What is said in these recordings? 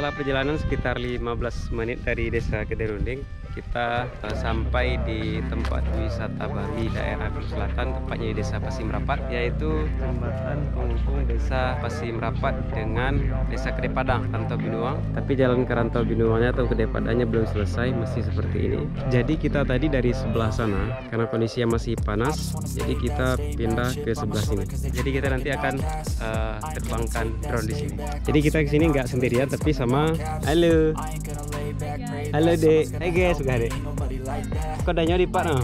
Setelah perjalanan sekitar 15 menit dari desa Kederunding, kita sampai di tempat wisata baru di daerah Selatan, tepatnya di desa PASIE MERAPAT, yaitu jembatan penghubung desa PASIE MERAPAT dengan desa Kedai Padang, Rantau Binuang. Tapi jalan ke Rantau Binuangnya atau Kedai Padangnya belum selesai, masih seperti ini. Jadi kita tadi dari sebelah sana, karena kondisinya masih panas, jadi kita pindah ke sebelah sini. Jadi kita nanti akan terbangkan drone di sini. Jadi kita ke sini nggak sendirian, tapi sama halo dek, hai guys, sudah dek. Kau dah nyari pak no?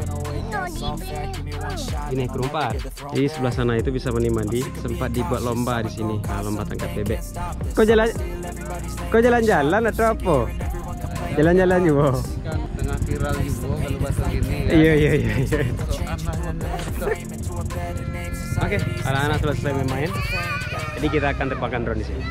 Ini kerumpat. Jadi sebelah sana itu bisa mandi. Sempat dibuat lomba di sini, lomba tangkap bebek. Kau jalan-jalan atau apa? Jalan-jalan juga. Tengah viral juga kalau bahasa gini. Iya. Oke, anak-anak selesai bermain. Jadi kita akan terbangkan drone di sini.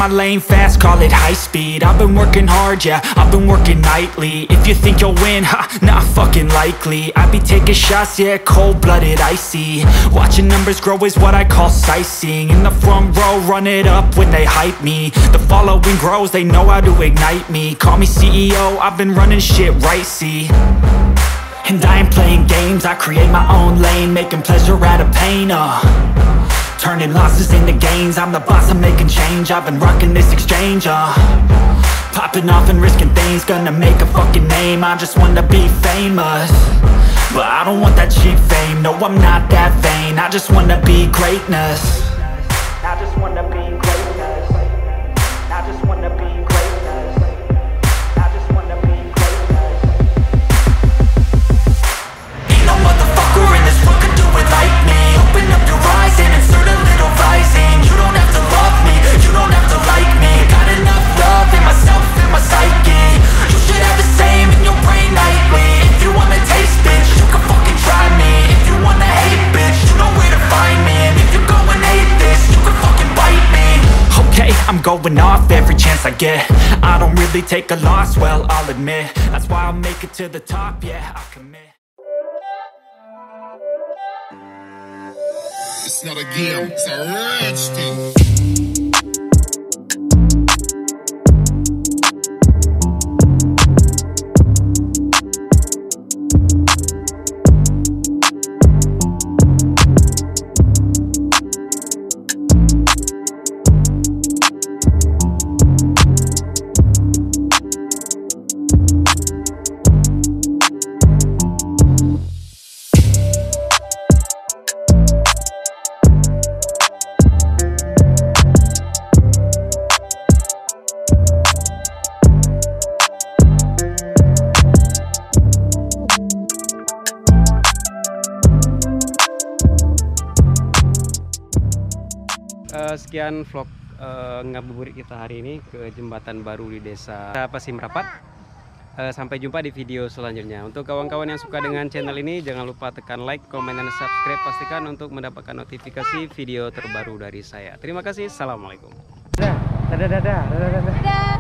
My lane fast, call it high speed. I've been working hard, yeah, I've been working nightly. If you think you'll win, ha, not fucking likely. I be taking shots, yeah, cold-blooded, icy. Watching numbers grow is what I call sightseeing. In the front row, run it up when they hype me. The following grows, they know how to ignite me. Call me CEO, I've been running shit right, see. And I ain't playing games, I create my own lane, making pleasure out of pain, turning losses into gains. I'm the boss, I'm making change. I've been rocking this exchange, popping off and risking things. Gonna make a fucking name. I just wanna be famous, but I don't want that cheap fame. No, I'm not that vain. I just wanna be greatness. I just wanna be greatness. I just wanna be greatness. I just wanna be greatness. Ain't no motherfucker in this world could do it like me. Open up your eyes and insert a little rising. You don't have to love me, you don't have to like me. Got enough love in myself, in my psyche. You should have the same in your brain nightly. If you wanna taste, bitch, you can fucking try me. If you wanna hate, bitch, you know where to find me. And if you go and hate this, you can fucking bite me. Okay, I'm going off every chance I get. I don't really take a loss, well, I'll admit. That's why I'll make it to the top, yeah, I'll commit. It's not a game, it's a rich thing. Sekian vlog ngabuburit kita hari ini ke jembatan baru di desa PASIE MERAPAT. Sampai jumpa di video selanjutnya. Untuk kawan-kawan yang suka dengan channel ini, jangan lupa tekan like, komen, dan subscribe. Pastikan untuk mendapatkan notifikasi video terbaru dari saya. Terima kasih. Assalamualaikum. Dadah.